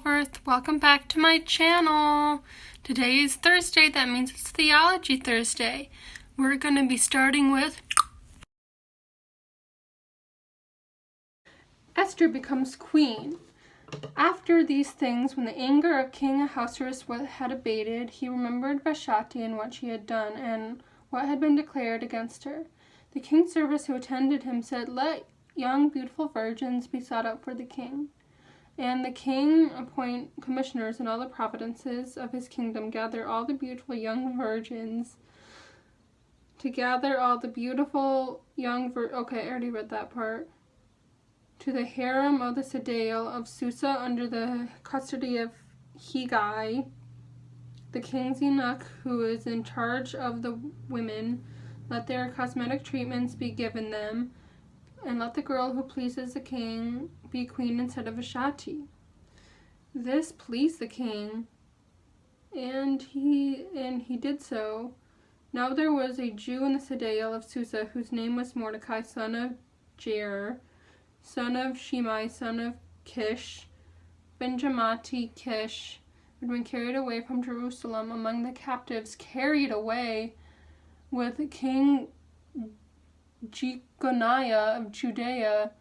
Earth. Welcome back to my channel. Today is Thursday. That means it's Theology Thursday. We're going to be starting with Esther becomes queen. After these things, when the anger of King Ahasuerus had abated, he remembered Vashti and what she had done, and what had been declared against her. The king's servants who attended him said, "Let young beautiful virgins be sought out for the king." And the king appoint commissioners in all the provinces of his kingdom, gather all the beautiful young virgins. To gather all the beautiful young okay, I already read that part. To the harem of the citadel of Susa under the custody of Hegai, the king's eunuch who is in charge of the women. Let their cosmetic treatments be given them, and let the girl who pleases the king be queen instead of Vashti. This pleased the king, and he did so. Now there was a Jew in the citadel of Susa whose name was Mordecai, son of Jair, son of Shimei, son of Kish, Benjamati Kish, had been carried away from Jerusalem among the captives, carried away with King Jeconiah of Judea,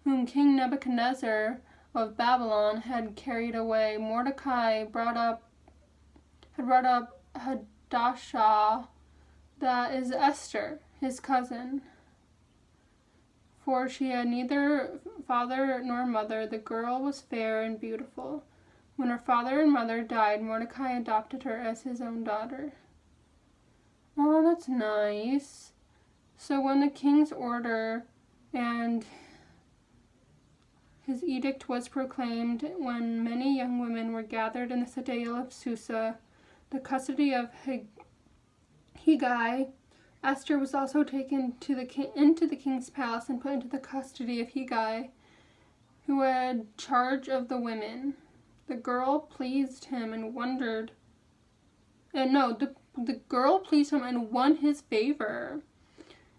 whom King Nebuchadnezzar of Babylon had carried away. Mordecai had brought up Hadassah, that is Esther, his cousin, for she had neither father nor mother. The girl was fair and beautiful. When her father and mother died, Mordecai adopted her as his own daughter. Oh, that's nice. So when the king's order and his edict was proclaimed, when many young women were gathered in the citadel of Susa, the custody of Hegai, Esther was also taken into the king's palace and put into the custody of Hegai, who had charge of the women. The girl pleased him and the girl pleased him and won his favor.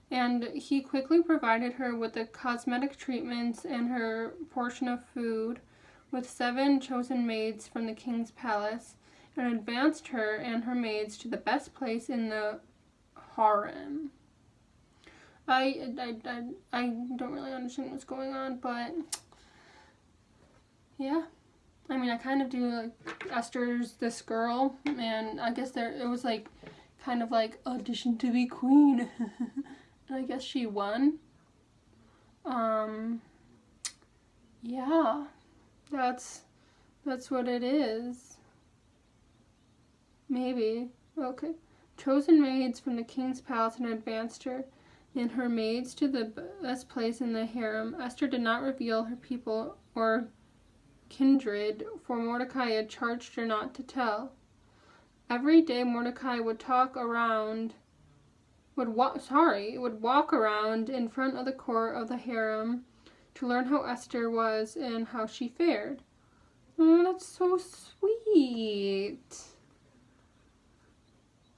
And he quickly provided her with the cosmetic treatments and her portion of food, with 7 chosen maids from the king's palace, and advanced her and her maids to the best place in the harem. I don't really understand what's going on, but yeah. I mean, I kind of do, like, Esther's this girl, and I guess it was like kind of like audition to be queen. And I guess she won. Yeah, that's what it is. Maybe. Okay. Chosen maids from the king's palace and advanced her and her maids to the best place in the harem. Esther did not reveal her people or kindred, for Mordecai had charged her not to tell. Every day Mordecai would walk around in front of the court of the harem to learn how Esther was and how she fared. Oh, that's so sweet.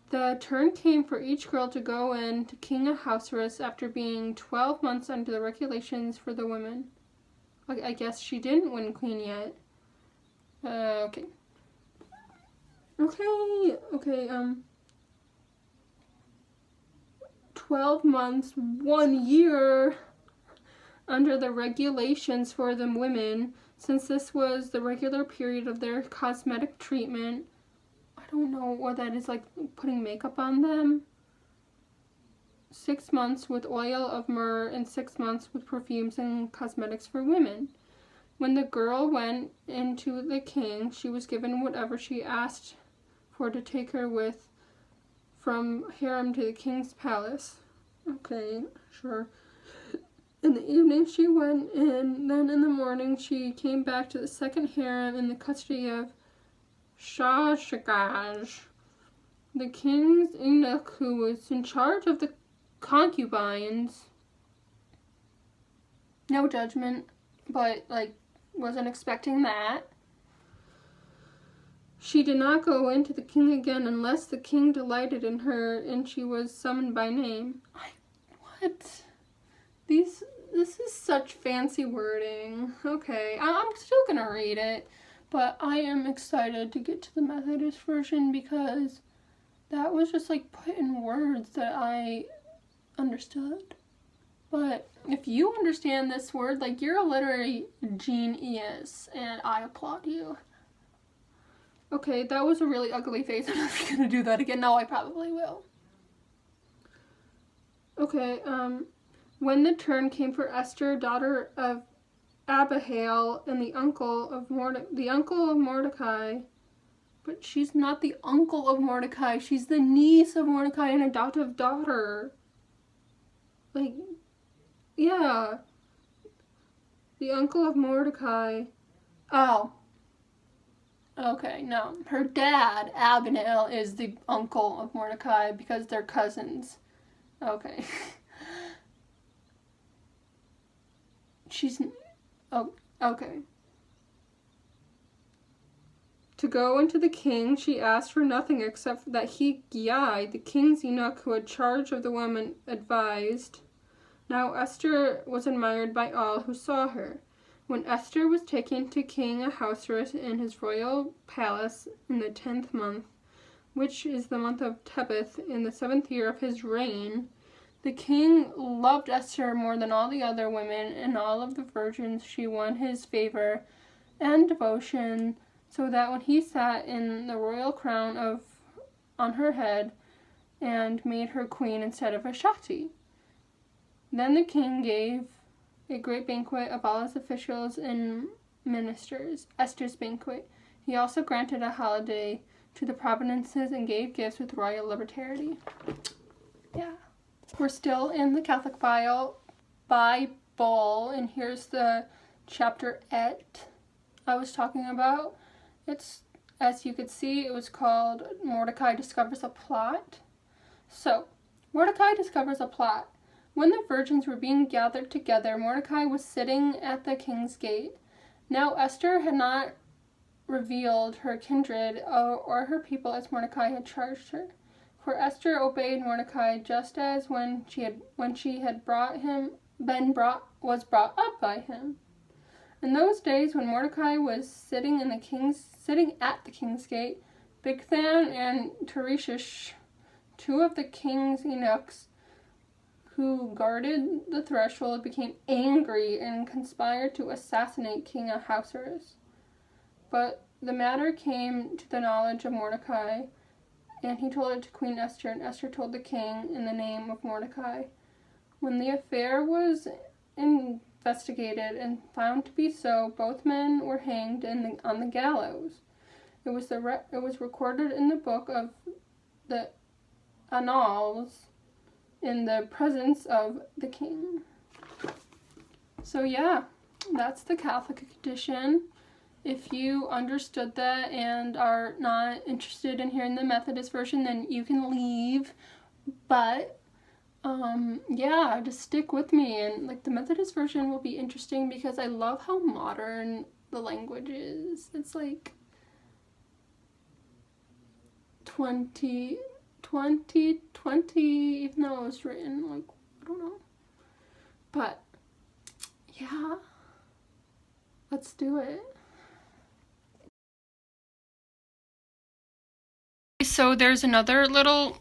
The turn came for each girl to go in to King Ahasuerus after being 12 months under the regulations for the women. I guess she didn't win queen yet. Okay. 12 months, 1 year under the regulations for the women, since this was the regular period of their cosmetic treatment. I don't know what that is, like putting makeup on them. 6 months with oil of myrrh and 6 months with perfumes and cosmetics for women. When the girl went into the king, she was given whatever she asked for to take her with from harem to the king's palace. Okay, sure. In the evening she went in, then in the morning she came back to the second harem in the custody of Shashagaj, the king's eunuch who was in charge of the concubines. No judgment, but wasn't expecting that. She did not go into the king again unless the king delighted in her and she was summoned by name. What? This is such fancy wording. Okay, I'm still gonna read it, But I am excited to get to the Methodist version because that was just like put in words that I understood. But if you understand this word, like, you're a literary genius, and I applaud you. Okay, that was a really ugly face. I'm never gonna do that again. No, I probably will. Okay, when the turn came for Esther, daughter of Abihail, and the uncle of Mordecai, but she's not the uncle of Mordecai. She's the niece of Mordecai and adoptive daughter. Like, yeah. The uncle of Mordecai. Oh. Okay, no. Her dad, Abihail, is the uncle of Mordecai because they're cousins. Okay. Oh, okay. To go into the king, she asked for nothing except that Hegai, the king's eunuch who had charge of the woman, advised. Now Esther was admired by all who saw her. When Esther was taken to King Ahasuerus in his royal palace in the 10th month, which is the month of Tebeth, in the 7th year of his reign, the king loved Esther more than all the other women and all of the virgins. She won his favor and devotion, so that when he sat in the royal crown on her head and made her queen instead of Vashti. Then the king gave a great banquet of all his officials and ministers, Esther's banquet. He also granted a holiday to the provinces and gave gifts with royal liberality. Yeah. We're still in the Catholic Bible, and here's the chapter 8 I was talking about. It's, as you could see, it was called Mordecai Discovers a Plot. So, Mordecai discovers a plot. When the virgins were being gathered together, Mordecai was sitting at the king's gate. Now Esther had not revealed her kindred or her people as Mordecai had charged her. For Esther obeyed Mordecai just as when she had was brought up by him. In those days, when Mordecai was sitting at the king's gate, Bigthan and Tereshish, two of the king's eunuchs who guarded the threshold, became angry and conspired to assassinate King Ahasuerus. But the matter came to the knowledge of Mordecai, and he told it to Queen Esther, and Esther told the king in the name of Mordecai. When the affair was investigated and found to be so, both men were hanged on the gallows. It was recorded in the book of the Annals in the presence of the king. So yeah, that's the Catholic edition. If you understood that and are not interested in hearing the Methodist version, then you can leave. But yeah, just stick with me, and like, the Methodist version will be interesting because I love how modern the language is. It's like 2020, even though it was written, like, I don't know. But yeah, let's do it. So there's another little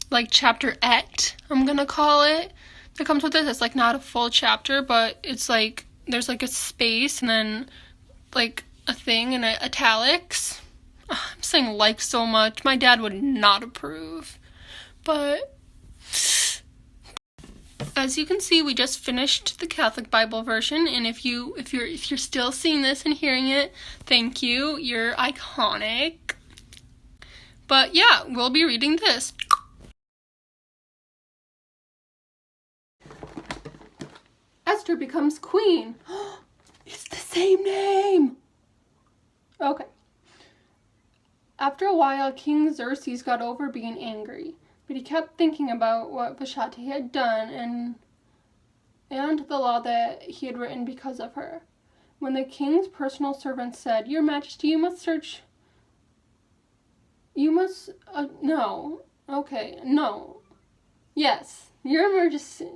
like chapter 8, I'm gonna call it, that comes with this. It's like not a full chapter, but it's like there's like a space and then like a thing in italics. I'm saying like so much. My dad would not approve. But as you can see, we just finished the Catholic Bible version, and if you're still seeing this and hearing it, thank you. You're iconic. But yeah, we'll be reading this. Esther becomes queen. It's the same name. Okay. After a while, King Xerxes got over being angry, but he kept thinking about what Vashti had done and the law that he had written because of her. When the king's personal servant said, "Your Majesty, no. Okay, no. Yes, Your Majesty,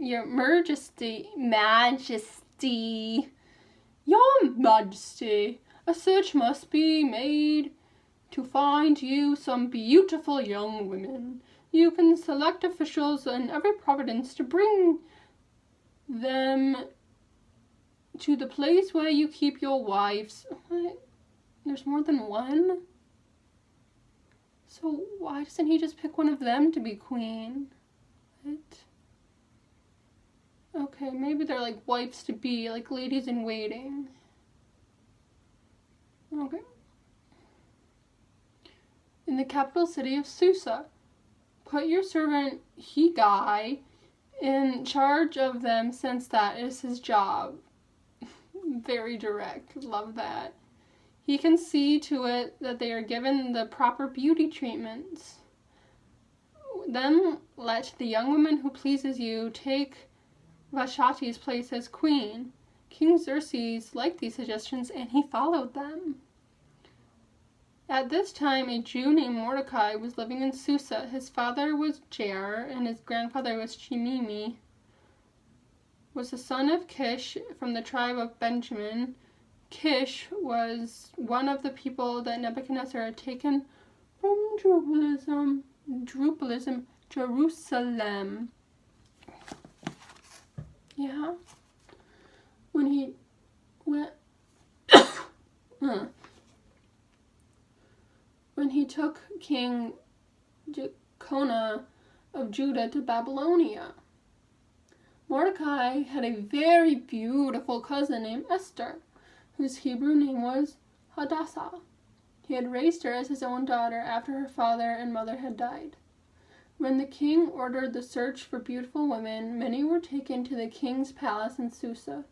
a A search must be made to find you some beautiful young women. You can select officials in every province to bring them to the place where you keep your wives. What? There's more than one? So why doesn't he just pick one of them to be queen? What? Okay, maybe they're like wives to be, like ladies in waiting. Okay. In the capital city of Susa, put your servant Higai in charge of them, since that is his job. Very direct. Love that. He can see to it that they are given the proper beauty treatments. Then let the young woman who pleases you take Vashti's place as queen. King Xerxes liked these suggestions and he followed them. At this time, a Jew named Mordecai was living in Susa. His father was Jair and his grandfather was Shimei. Was the son of Kish from the tribe of Benjamin. Kish was one of the people that Nebuchadnezzar had taken from Jerusalem. Yeah. When he went when he took King Jeconiah of Judah to Babylonia. Mordecai had a very beautiful cousin named Esther, whose Hebrew name was Hadassah. He had raised her as his own daughter after her father and mother had died. When the king ordered the search for beautiful women, many were taken to the king's palace in Susa,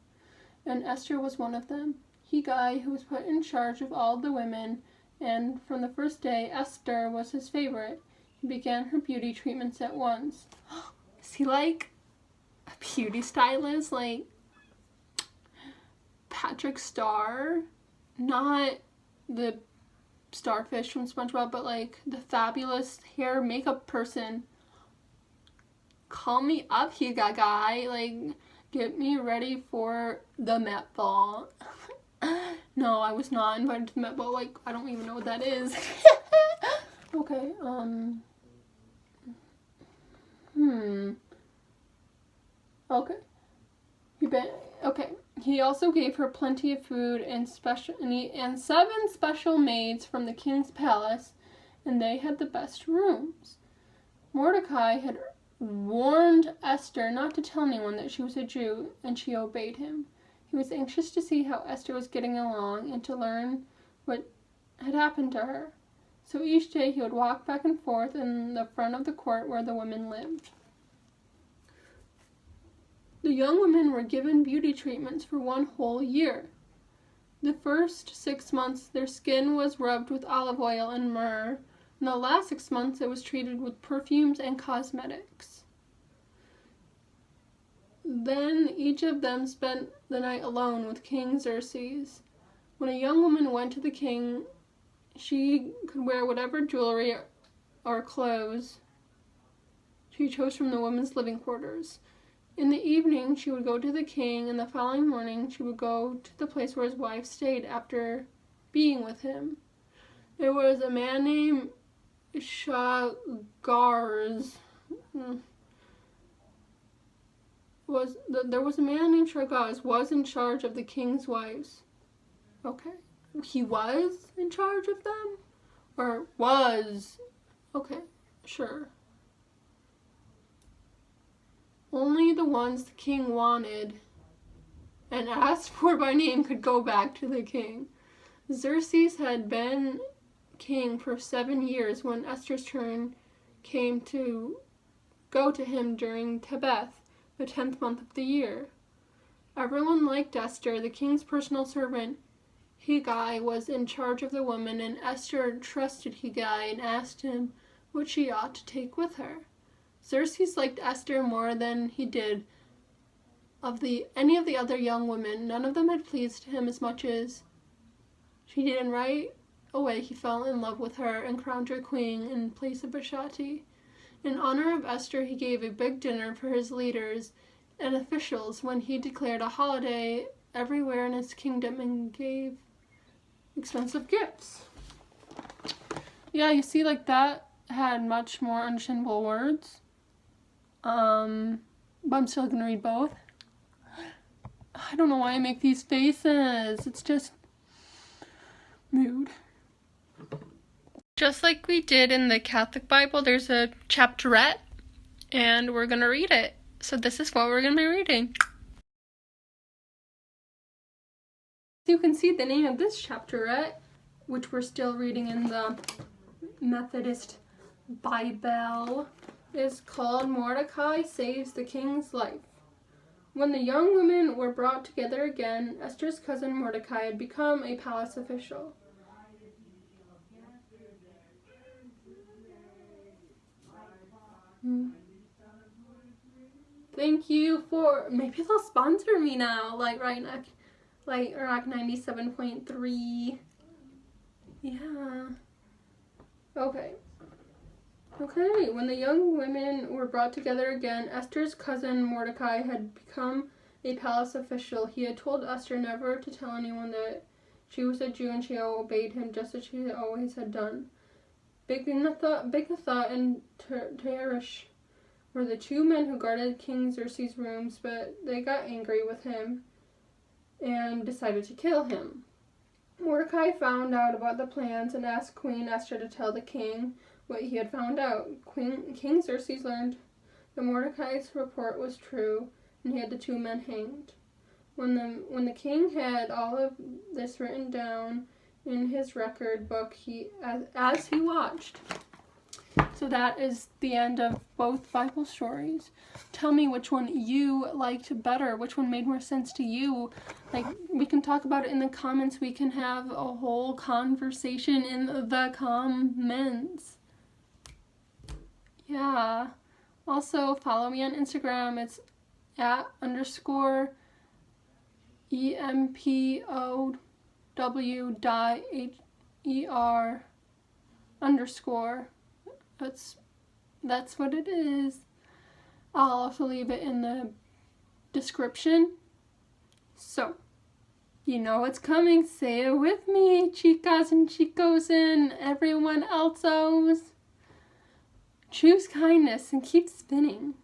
and Esther was one of them. Higai, who was put in charge of all the women, and from the first day Esther was his favorite. He began her beauty treatments at once. Is he like a beauty stylist, like Patrick Star? Not the starfish from SpongeBob, but like the fabulous hair makeup person. Call me up, Higa guy. Like, get me ready for the Met Ball. No, I was not invited to the Met Ball. Like, I don't even know what that is. Okay, Okay. He also gave her plenty of food and 7 special maids from the king's palace, and they had the best rooms. Mordecai had warned Esther not to tell anyone that she was a Jew, and she obeyed him. He was anxious to see how Esther was getting along and to learn what had happened to her. So each day he would walk back and forth in the front of the court where the women lived. The young women were given beauty treatments for 1 whole year. The first 6 months their skin was rubbed with olive oil and myrrh. In the last 6 months it was treated with perfumes and cosmetics. Then each of them spent the night alone with King Xerxes. When a young woman went to the king, she could wear whatever jewelry or clothes she chose from the women's living quarters. In the evening, she would go to the king, and the following morning, she would go to the place where his wife stayed after being with him. There was a man named Shagars. There was a man named Shagars was in charge of the king's wives. Okay. He was in charge of them? Or was? Okay, sure. Only the ones the king wanted and asked for by name could go back to the king. Xerxes had been king for 7 years when Esther's turn came to go to him during Tebeth, the 10th month of the year. Everyone liked Esther. The king's personal servant, Higai, was in charge of the woman, and Esther trusted Higai and asked him what she ought to take with her. Xerxes liked Esther more than he did of any of the other young women. None of them had pleased him as much as she did, and right away he fell in love with her and crowned her queen in place of Vashti. In honor of Esther, he gave a big dinner for his leaders and officials when he declared a holiday everywhere in his kingdom and gave expensive gifts. Yeah, you see, like, that had much more understandable words. But I'm still gonna read both. I don't know why I make these faces. It's just mood. Just like we did in the Catholic Bible, there's a chapterette, and we're gonna read it. So this is what we're gonna be reading. You can see the name of this chapterette, which we're still reading in the Methodist Bible, is called Mordecai Saves the King's Life. When the young women were brought together again, Esther's cousin Mordecai had become a palace official. Thank you for, maybe they'll sponsor me now, like right now, like Rock 97.3. Yeah. Okay, when the young women were brought together again, Esther's cousin Mordecai had become a palace official. He had told Esther never to tell anyone that she was a Jew, and she obeyed him just as she always had done. Bigtha and Teresh were the two men who guarded King Xerxes' rooms, but they got angry with him and decided to kill him. Mordecai found out about the plans and asked Queen Esther to tell the king what he had found out. King Xerxes learned that Mordecai's report was true, and he had the two men hanged. When the king had all of this written down in his record book, as he watched. So that is the end of both Bible stories. Tell me which one you liked better, which one made more sense to you. Like, we can talk about it in the comments. We can have a whole conversation in the comments. Yeah. Also, follow me on Instagram. It's @_EMPOW.HER. That's what it is. I'll also leave it in the description. So, you know what's coming. Say it with me, chicas and chicos and everyone else's. Choose kindness and keep spinning.